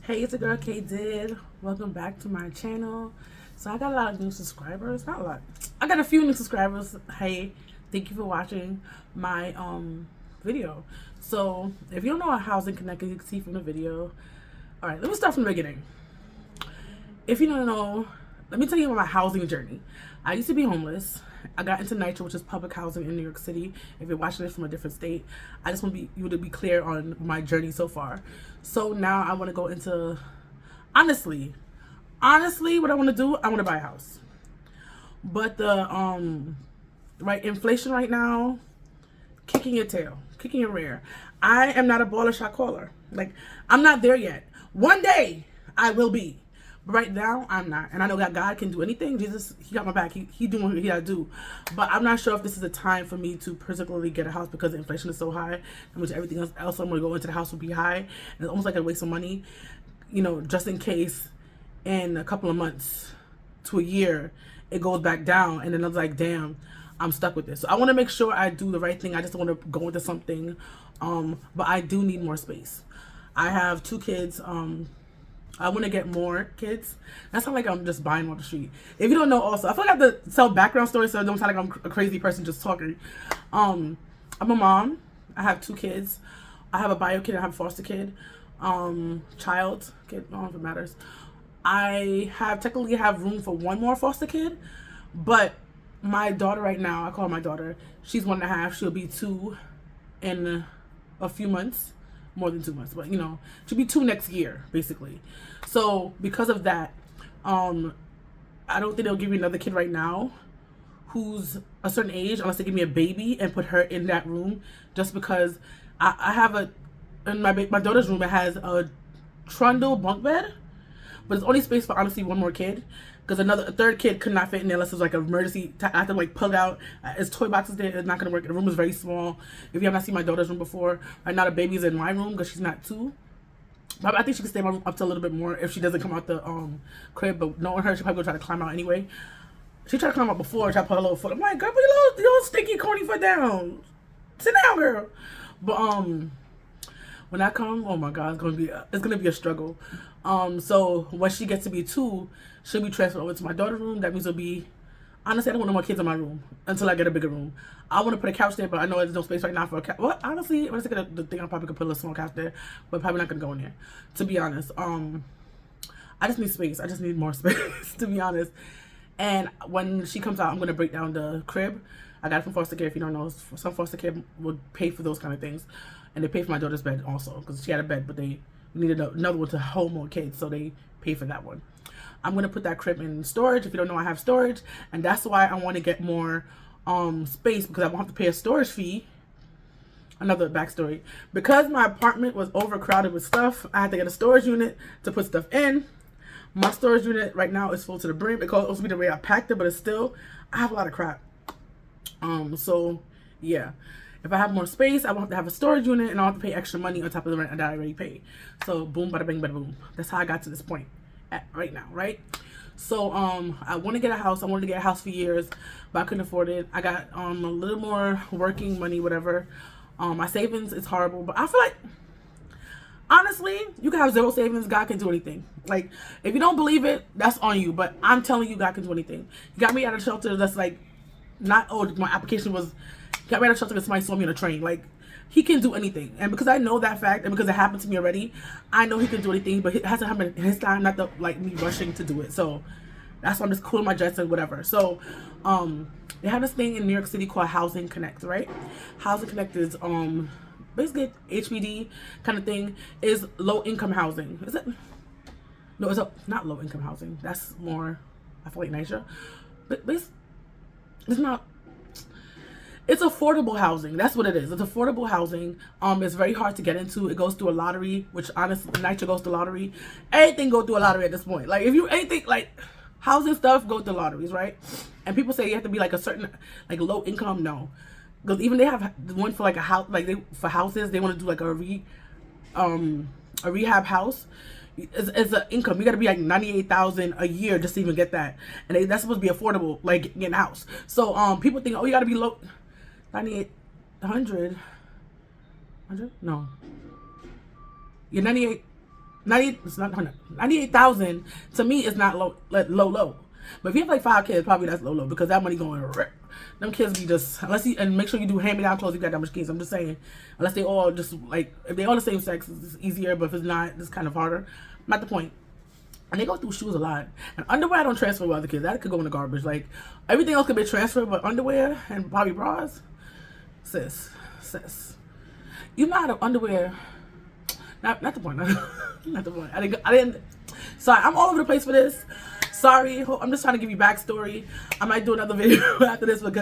Hey, it's a girl Kdid. Welcome back to my channel. So I got a lot of new subscribers. Not a lot. I got a few new subscribers. Hey, thank you for watching my video. So if you don't know what Housing Connect is, you can see from the video. Alright, let me start from the beginning. If you don't know, let me tell you about my housing journey. I used to be homeless. I got into NYC, which is public housing in New York City. If you're watching this from a different state, I just want you to be clear on my journey so far. So now I want to go into, honestly, what I want to do, I want to buy a house. But the inflation right now, kicking your tail, kicking your rear. I am not a baller shot caller. Like, I'm not there yet. One day I will be. But right now, I'm not. And I know that God can do anything. Jesus, he got my back. He doing what he got to do. But I'm not sure if this is a time for me to particularly get a house because the inflation is so high. And which everything else I'm going to go into the house will be high. And it's almost like a waste of money, you know, just in case in a couple of months to a year, it goes back down. And then I was like, damn, I'm stuck with this. So I want to make sure I do the right thing. I just want to go into something. But I do need more space. I have 2 kids. I want to get more kids. That's not like I'm just buying on the street. If you don't know, also, I feel like I have to tell background stories so I don't sound like I'm a crazy person just talking. I'm a mom. I have 2 kids. I have a bio kid. I have a foster kid. Child kid. I don't know if it matters. I technically have room for 1 more foster kid, but my daughter right now, I call her my daughter. She's 1.5. She'll be 2 in a few months. More than 2 months, but you know, she'll be 2 next year, basically. So because of that, I don't think they'll give me another kid right now who's a certain age unless they give me a baby and put her in that room, just because I have in my daughter's room, it has a trundle bunk bed, but there's only space for honestly 1 more kid, because a third kid could not fit in there unless it was like an emergency. I have to like pull out. His toy boxes there. It's not gonna work. The room is very small. If you have not seen my daughter's room before, right now the baby's in my room because she's not 2. But I think she can stay in my room up to a little bit more if she doesn't come out the crib. But knowing her, she'll probably go try to climb out anyway. She tried to climb out before. Try to put her little foot. I'm like, girl, put your little stinky corny foot down. Sit down, girl. But when I come, oh my God, it's gonna be a struggle. So when she gets to be 2, she'll be transferred over to my daughter's room. That means it'll be, honestly, I don't want no more kids in my room until I get a bigger room. I want to put a couch there, but I know there's no space right now for a couch. Well, honestly, when I think of the thing, I probably could put a little small couch there, but probably not gonna go in there. To be honest, I just need space. I just need more space, to be honest. And when she comes out, I'm gonna break down the crib. I got it from foster care. If you don't know, some foster care would pay for those kind of things, and they pay for my daughter's bed also because she had a bed, but they needed another one to hold more kids, so they pay for that one. I'm gonna put that crib in storage. If you don't know, I have storage, and that's why I want to get more space, because I won't have to pay a storage fee. Another backstory: because my apartment was overcrowded with stuff, I had to get a storage unit to put stuff in. My storage unit right now is full to the brim. It could also be the way I packed it, but it's still, I have a lot of crap. So yeah, if I have more space, I won't have to have a storage unit, and I don't have to pay extra money on top of the rent that I already paid. So boom, bada bing, bada boom. That's how I got to this point right now, right? So I want to get a house. I wanted to get a house for years, but I couldn't afford it. I got a little more working money, whatever. My savings is horrible, but I feel like, honestly, you can have 0 savings. God can do anything. Like, if you don't believe it, that's on you. But I'm telling you, God can do anything. He got me out of shelter. That's like, not, oh, my application was, got me out of shelter because somebody saw me on a train. Like, he can do anything. And because I know that fact, and because it happened to me already, I know he can do anything, but it has to happen in his time, not the, like, me rushing to do it. So that's why I'm just cooling my jets and whatever. So they have this thing in New York City called Housing Connect, right? Housing Connect is basically HPD kind of thing. Is low income housing. Is it? No, it's not low income housing. That's more, I feel like, nicer. But it's not. It's affordable housing. That's what it is. It's affordable housing. It's very hard to get into. It goes through a lottery, which honestly, NYC goes through lottery. Anything go through a lottery at this point. Like, if you anything like housing stuff, go through lotteries, right? And people say you have to be like a certain, like, low income. No, because even they have one for like a house, like for houses, they want to do like a rehab house. It's an income. You got to be like 98,000 a year just to even get that, and that's supposed to be affordable, like getting a house. So people think, oh, you got to be low. 9,800. No. You're 98. It's not 100. 98,000 to me is not low, like low. But if you have like 5 kids, probably that's low, because that money going rip. Them kids be just, and make sure you do hand-me-down clothes if you got that much kids. I'm just saying, unless they all just like, if they all the same sex, it's easier, but if it's not, it's kind of harder. Not the point. And they go through shoes a lot. And underwear I don't transfer with other kids. That could go in the garbage. Like, everything else could be transferred, but underwear and probably bras, sis. You know how to underwear, not the point. Not the point. I didn't. Sorry, I'm all over the place for this. Sorry, I'm just trying to give you backstory. I might do another video after this, but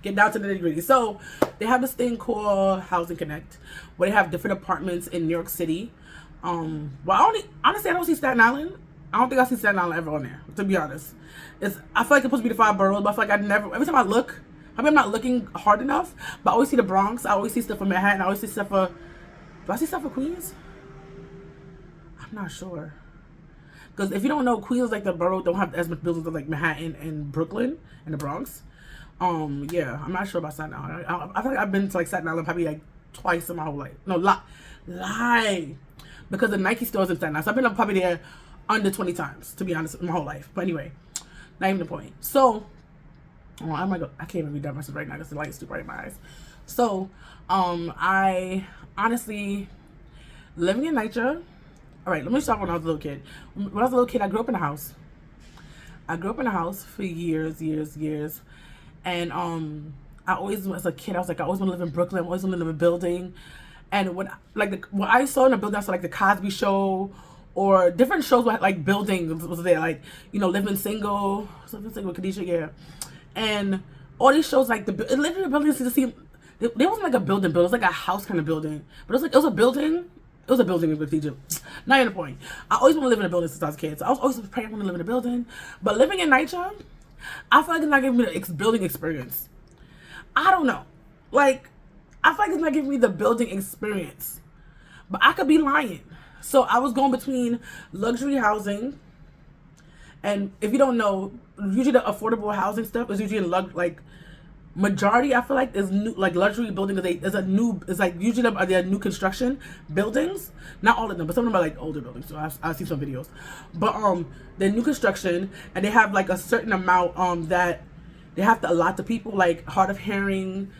get down to the nitty-gritty. So they have this thing called Housing Connect, where they have different apartments in New York City. Well, honestly, I don't see Staten Island. I don't think I see Staten Island ever on there, to be honest. I feel like it's supposed to be the 5 boroughs, but I feel like every time I look, I mean, I'm not looking hard enough, but I always see the Bronx. I always see stuff for Manhattan. I always see stuff for, do I see stuff for Queens? I'm not sure. Because if you don't know, Queens, like the borough, don't have as much buildings as like Manhattan and Brooklyn and the Bronx. Yeah, I'm not sure about Staten Island. I feel like I've been to like Staten Island probably like twice in my whole life. No, lie. Because the Nike stores in Staten Island. So I've been probably there under 20 times, to be honest, in my whole life. But anyway, not even the point. So, I can't even read that message right now because the light is too bright in my eyes. So, I honestly, living in NYC. All right, let me start when I was a little kid. When I was a little kid, I grew up in a house. For years. And I always, as a kid, I was like, I always want to live in Brooklyn. I always want to live in a building. And what I saw in a building, I saw like the Cosby Show or different shows where like buildings was there, like, you know, Living Single with Khadijah, yeah. And all these shows, like living in the buildings, to see, they wasn't like a building, it was like a house kind of building. But it was a building. It was a building in Egypt. Not even the point. I always want to live in a building since I was a kid. So I was always praying I want to live in a building. But living in NYC, I feel like it's not giving me the building experience. I don't know. Like, I feel like it's not giving me the building experience. But I could be lying. So I was going between luxury housing. And if you don't know, usually the affordable housing stuff is usually in like majority, I feel like, is new, like luxury buildings. It's like usually they're new construction buildings. Not all of them, but some of them are like older buildings. So I've seen some videos. But they're new construction, and they have like a certain amount that they have to allot to people, like hard of hearing.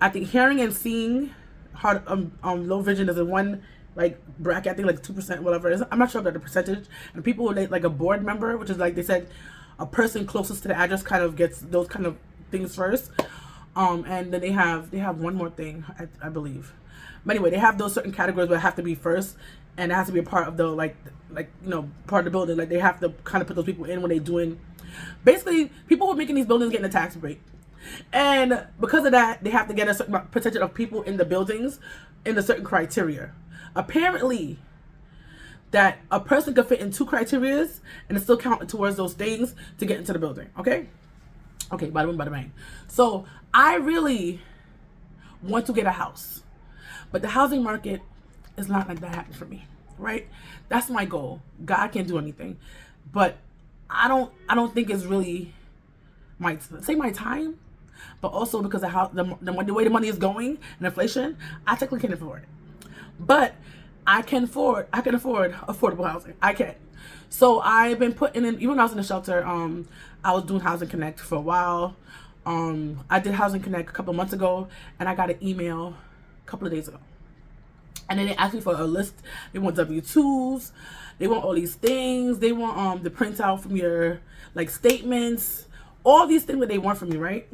I think hearing and seeing, hard low vision is in one like bracket. I think like 2%, whatever it is. I'm not sure about the percentage. And people with like a board member, which is like they said, a person closest to the address kind of gets those kind of things first. And then they have one more thing, I believe. But anyway, they have those certain categories where it have to be first, and it has to be a part of the like you know, part of the building. Like they have to kind of put those people in when they're doing. Basically, people who are making these buildings getting a tax break, and because of that, they have to get a certain percentage of people in the buildings in a certain criteria. Apparently, that a person could fit in 2 criterias and it's still counted towards those things to get into the building. Okay, bada boom, bada bang. So I really want to get a house, but the housing market is not like that happening for me, right? That's my goal. God can't do anything, but I don't think it's really my time, but also because of how the way the money is going and inflation, I technically can't afford it. But I can afford affordable housing. I can. So I've been putting in, even when I was in the shelter, I was doing Housing Connect for a while. I did Housing Connect a couple months ago, and I got an email a couple of days ago. And then they asked me for a list. They want W-2s. They want all these things. They want the printout from your like statements. All these things that they want from you, right?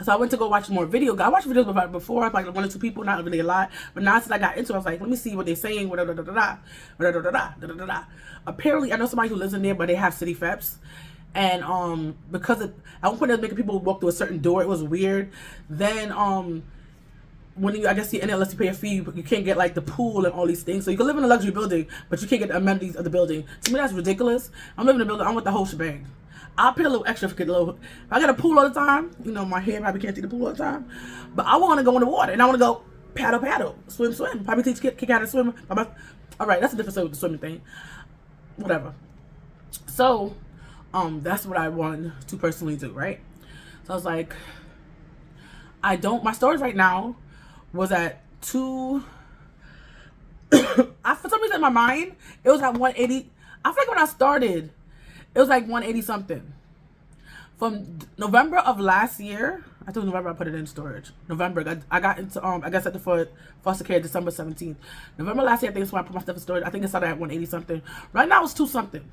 So I went to go watch more videos. I watched videos about it before, like 1 or 2 people, not really a lot. But now since I got into it, I was like, let me see what they're saying. Apparently, I know somebody who lives in there, but they have city FEPs. And because at one point they were making people walk through a certain door, it was weird. Then when you, I guess you unless you pay a fee, you can't get like the pool and all these things. So you can live in a luxury building, but you can't get the amenities of the building. To me, that's ridiculous. I'm living in a building. I want the whole shebang. I'll pay a little extra for if I got a pool all the time, you know, my hair probably can't see the pool all the time, but I want to go in the water and I want to go paddle, swim, probably teach kids how to swim. All right, that's a different story with the swimming thing, whatever. So that's what I wanted to personally do, right? So I was like, my storage right now was at For some reason in my mind, it was at 180. I feel like when I started, it was like 180 something. From November of last year, I think November I put it in storage. November, I got into I got set for foster care December 17th. November last year, I think that's when I put my stuff in storage. I think it started at 180 something. Right now it's 2 something.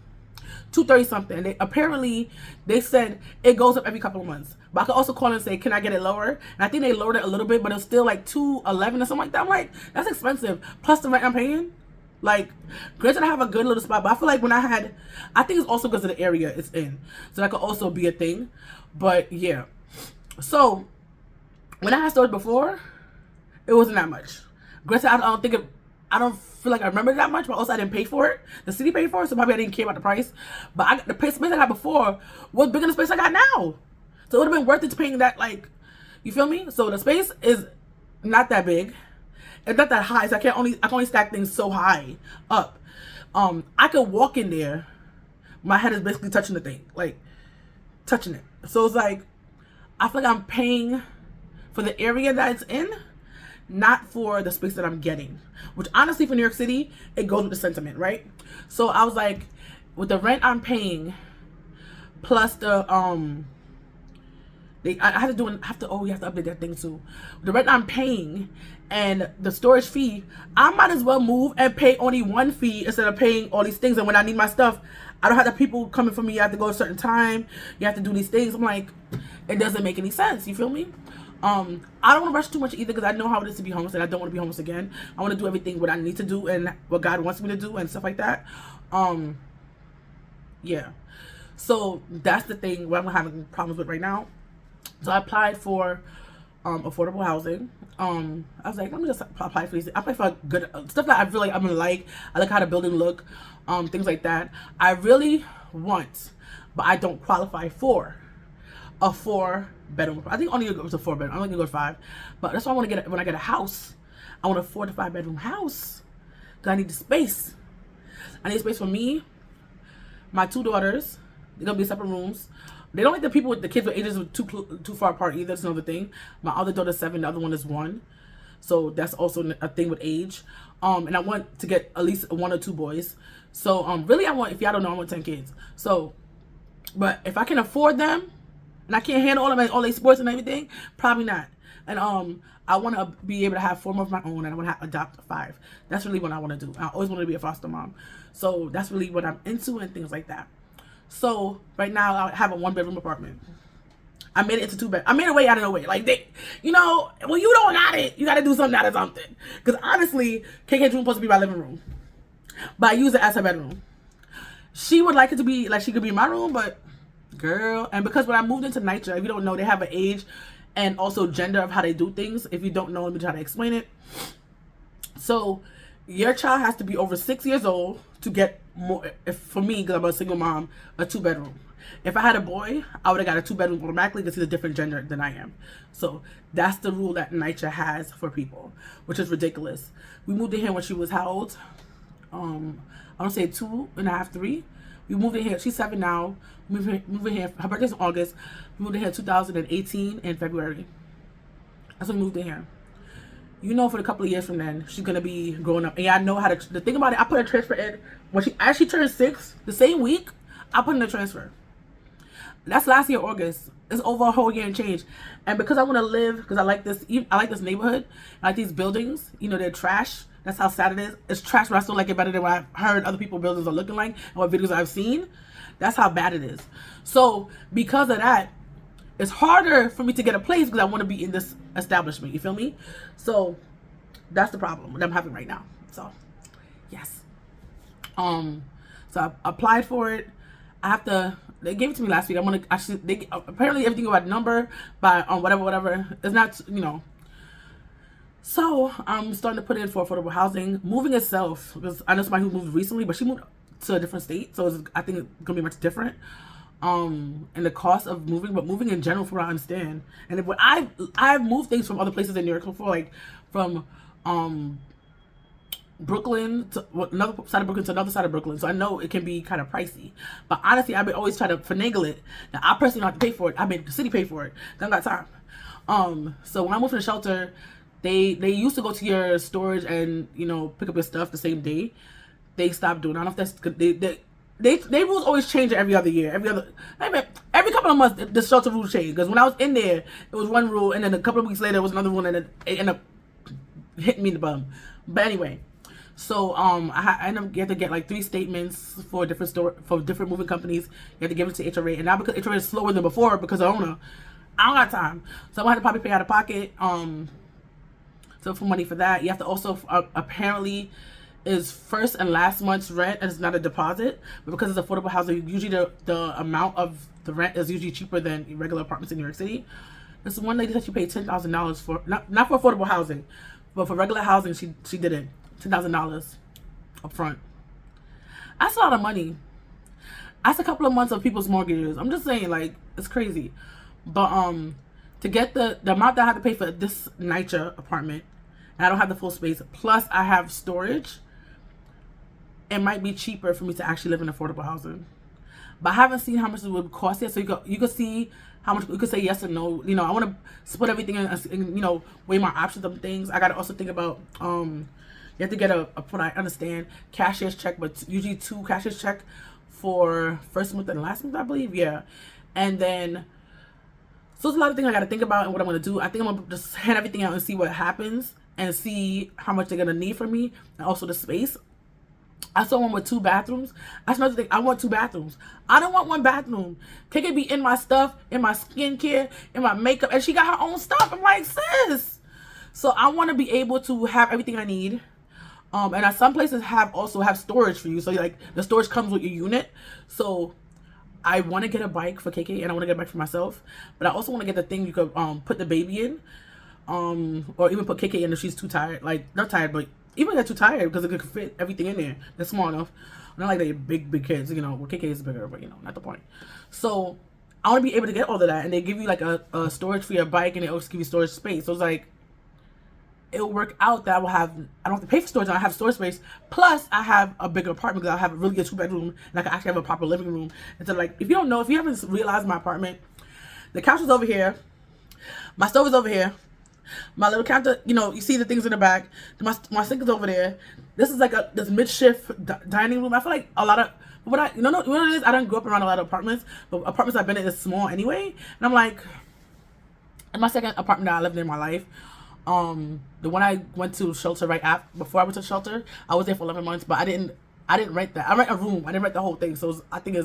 230 something. Apparently they said it goes up every couple of months, but I could also call and say, can I get it lower? And I think they lowered it a little bit, but it's still like 211 or something like that. I'm like, that's expensive, plus the rent I'm paying. Like, granted I have a good little spot, but I feel like I think it's also because of the area it's in, so that could also be a thing. But yeah, so when I had storage before, it wasn't that much. Granted, I don't feel like I remember that much, but also I didn't pay for it. The city paid for it, so probably I didn't care about the price. But the space I had before was bigger than the space I got now. So it would have been worth it to paying that, like, you feel me? So the space is not that big. It's not that high, so I can only stack things so high up. I could walk in there. My head is basically touching the thing, like touching it. So it's like, I feel like I'm paying for the area that it's in, not for the space that I'm getting. Which honestly, for New York City, it goes with the sentiment, right? So I was like, with the rent I'm paying, plus the you have to update that thing too. The rent I'm paying and the storage fee, I might as well move and pay only one fee instead of paying all these things. And when I need my stuff, I don't have the people coming for me. You have to go a certain time. You have to do these things. I'm like, it doesn't make any sense. You feel me? I don't want to rush too much either, because I know how it is to be homeless, and I don't want to be homeless again. I want to do everything what I need to do and what God wants me to do and stuff like that. Yeah. So that's the thing what I'm having problems with right now. So I applied for affordable housing. I was like, let me just apply for these. I apply for good stuff that I feel like I'm gonna like. I like how the building look, things like that. I really want, but I don't qualify for a 4-bedroom. I think only it was a 4-bedroom. I'm not gonna go to 5, but that's why I want to get when I get a house. I want a 4 to 5 bedroom house, because I need the space. I need space for me, my 2 daughters. They're gonna be separate rooms. They don't like the people with the kids with ages too far apart either. That's another thing. My other daughter's 7, the other one is 1, so that's also a thing with age. And I want to get at least 1 or 2 boys. So really, if y'all don't know, I want 10 kids. So, but if I can afford them and I can't handle all these sports and everything, probably not. And I want to be able to have 4 more of my own, and I want to adopt 5. That's really what I want to do. I always wanted to be a foster mom, so that's really what I'm into and things like that. So right now I have a 1-bedroom apartment. I made it into 2 bed. I made a way out of no way. Like, when you don't got it, you got to do something out of something. Because honestly, KK's room supposed to be my living room, but I use it as her bedroom. She would like it to be like she could be in my room, but girl, and because when I moved into NYC, if you don't know, they have an age and also gender of how they do things. If you don't know, let me try to explain it. So your child has to be over 6 years old to get more. If for me, because I'm a single mom, a 2-bedroom. If I had a boy, I would have got a 2-bedroom automatically, because he's a different gender than I am. So that's the rule that NYC has for people, which is ridiculous. We moved in here when she was how old? I don't say 2.5, 3. We moved in here. She's 7 now. Moved in here. Her birthday's in August. We moved in here 2018 in February. That's when we moved in here. You know, for a couple of years from then, she's gonna be growing up. And I know how to. The thing about it, I put her transfer in when she actually turned 6. The same week, I put in the transfer. That's last year August. It's over a whole year and change. And because I want to live, because I like this neighborhood, I like these buildings. You know, they're trash. That's how sad it is. It's trash, but I still like it better than what I've heard other people's buildings are looking like and what videos I've seen. That's how bad it is. So because of that, it's harder for me to get a place, because I want to be in this establishment. You feel me? So that's the problem that I'm having right now. So yes. So I applied for it. They gave it to me last week. Apparently everything about number, by whatever. It's not, So I'm starting to put in for affordable housing. Moving itself, because I know somebody who moved recently, but she moved to a different state, so I think it's gonna be much different. And the cost of moving, but moving in general, from what I understand. And when I've moved things from other places in New York before, like from Brooklyn to another side of Brooklyn to another side of Brooklyn, so I know it can be kind of pricey. But honestly, I've been always trying to finagle it. Now I personally don't have to pay for it. I made the city pay for it. I don't got time. So when I moved to the shelter, they used to go to your storage and, you know, pick up your stuff the same day. They stopped doing. I don't know if that's they rules always change every other year. Every couple of months the shelter rules change. Because when I was in there, it was one rule, and then a couple of weeks later it was another rule, and then it ended up hitting me in the bum. But anyway, so I ended up, you have to get like 3 statements for different moving companies. You have to give it to HRA, and now because HRA is slower than before because of owner, I don't got time, so I'm gonna have to probably pay out of pocket so for money for that. You have to also apparently is first and last month's rent, and it's not a deposit, but because it's affordable housing, usually the amount of the rent is usually cheaper than regular apartments in New York City. This one lady said she paid $10,000 for not for affordable housing, but for regular housing. She did it $10,000 up front. That's a lot of money. That's a couple of months of people's mortgages. I'm just saying, like, it's crazy. But to get the amount that I have to pay for this NYC apartment, and I don't have the full space, plus I have storage, it might be cheaper for me to actually live in affordable housing. But I haven't seen how much it would cost yet, so you could see how much, you could say yes or no. You know, I want to split everything in, you know, weigh my options of things. I got to also think about, you have to get what I understand, cashier's check, but usually 2 cashier's check for first month and last month, I believe. Yeah. And then, so there's a lot of things I got to think about and what I'm going to do. I think I'm going to just hand everything out and see what happens and see how much they're going to need from me, and also the space. I saw one with 2 bathrooms. That's another thing. I want 2 bathrooms. I don't want 1 bathroom. Can it be in my stuff, in my skincare, in my makeup? And she got her own stuff. I'm like, sis. So I want to be able to have everything I need. And some places also have storage for you. So like the storage comes with your unit. So I want to get a bike for KK, and I want to get a bike for myself. But I also want to get the thing you could put the baby in. Or even put KK in if she's too tired. Like, not tired, but even if they're too tired, because it could fit everything in there. They're small enough. Not like they're big kids, you know. Well, KK is bigger, but, you know, not the point. So I want to be able to get all of that. And they give you like a storage for your bike, and they also give you storage space. So it's like, it'll work out that I don't have to pay for storage. I have storage space. Plus, I have a bigger apartment because I have a really good 2-bedroom, and I can actually have a proper living room. And so, like, if you haven't realized my apartment, the couch is over here. My stove is over here. My little counter, you know, you see the things in the back. My sink is over there. This is like this makeshift dining room. I feel like a lot of what it is. I don't grow up around a lot of apartments, but apartments I've been in is small anyway. And I'm like, in my second apartment that I lived in my life, the one I went to shelter right after, before I went to shelter, I was there for 11 months, but I didn't rent that. I rent a room. I didn't rent the whole thing. So I think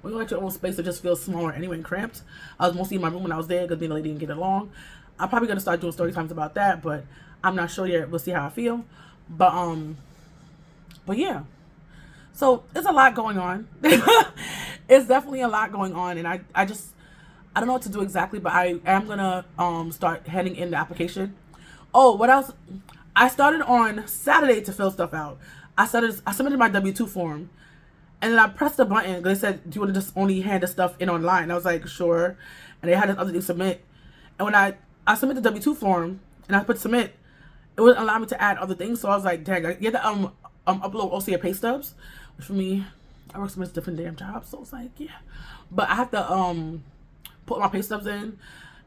when you rent your own space, it just feels smaller anyway and cramped. I was mostly in my room when I was there because me and the lady didn't get along. I'm probably gonna start doing story times about that, but I'm not sure yet. We'll see how I feel. But yeah. So it's a lot going on. It's definitely a lot going on, and I don't know what to do exactly, but I am gonna start heading in the application. Oh, what else? I started on Saturday to fill stuff out. I submitted my W-2 form, and then I pressed the button. They said, "Do you want to just only hand the stuff in online?" And I was like, "Sure." And they had this other thing to submit, and when I submitted the W-2 form and I put submit, it wouldn't allow me to add other things. So I was like, dang, you have to upload also your pay stubs. Which for me, I work so much different damn jobs, so it's like, yeah. But I have to put my pay stubs in.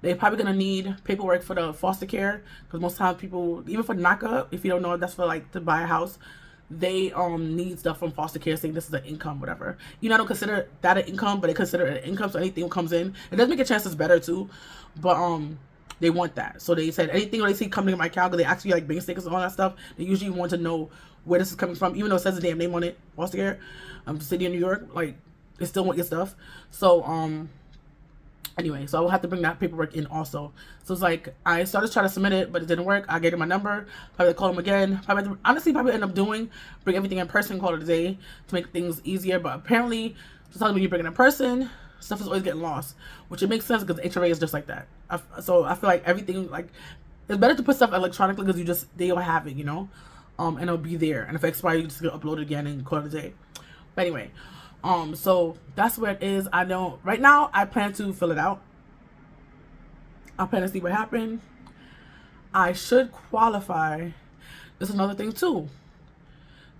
They're probably gonna need paperwork for the foster care, because most times people, even for NACA, if you don't know, that's for like to buy a house, they need stuff from foster care saying this is an income, whatever. You know, I don't consider that an income, but they consider it an income, so anything that comes in, it does make your chances better too. But they want that. So they said anything they see coming in my account, because they actually like bank stickers and all that stuff, they usually want to know where this is coming from, even though it says the damn name on it, foster care, city of New York, like they still want your stuff. So anyway, so I will have to bring that paperwork in also. So it's like, I started trying to submit it, but it didn't work. I gave them my number, probably call them again. Probably end up bring everything in person, call it a day to make things easier. But apparently, sometimes when you bring it in person, stuff is always getting lost, which it makes sense because HRA is just like that. So I feel like everything, like, it's better to put stuff electronically because they don't have it, you know, and it'll be there. And if it expires, you just gonna upload it again and call it a day. But anyway, so that's where it is. Right now I plan to fill it out. I plan to see what happens. I should qualify. This is another thing too.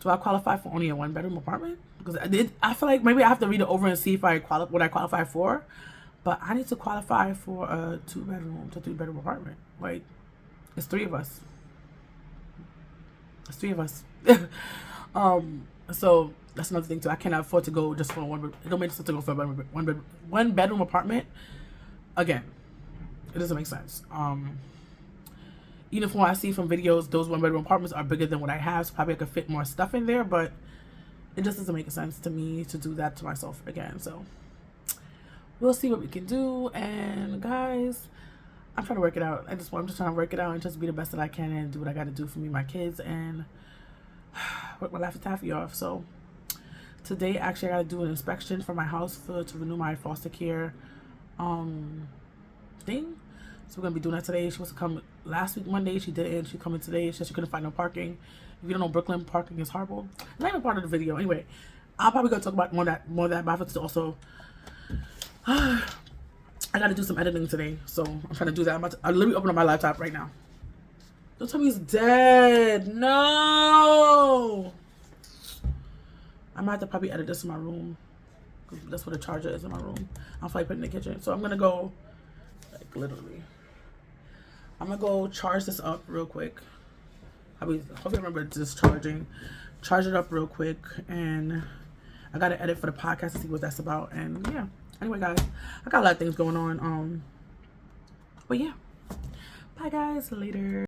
Do I qualify for only a 1-bedroom apartment? Because I feel like maybe I have to read it over and see if what I qualify for. But I need to qualify for a 2-bedroom to 3-bedroom apartment. Like, It's three of us. It's three of us. So that's another thing too. I cannot afford to go just for one. It don't make sense to go for a one bedroom apartment. Again, it doesn't make sense. Even from what I see from videos, those one bedroom apartments are bigger than what I have. So probably I could fit more stuff in there, but it just doesn't make sense to me to do that to myself again. So we'll see what we can do. And guys, I'm trying to work it out. I'm just trying to work it out and just be the best that I can and do what I got to do for me, my kids, and work my Laffy Taffy off. So today, actually, I got to do an inspection for my house to renew my foster care thing. So we're gonna be doing that today. She was supposed to come last week Monday. She didn't. She's coming today. She said she couldn't find no parking. If you don't know, Brooklyn parking is horrible. Not even part of the video. Anyway, I'll probably go talk about more of that. But I have to also. I got to do some editing today, so I'm trying to do that. I literally open up my laptop right now. Don't tell me he's dead. No. I might have to probably edit this in my room. That's where the charger is in my room. I'll probably put it in the kitchen. So I'm gonna go, like literally. I'm gonna go charge this up real quick. Hopefully I remember just charge it up real quick, and I gotta edit for the podcast to see what that's about. And yeah, anyway guys, I got a lot of things going on. But yeah, bye guys, later.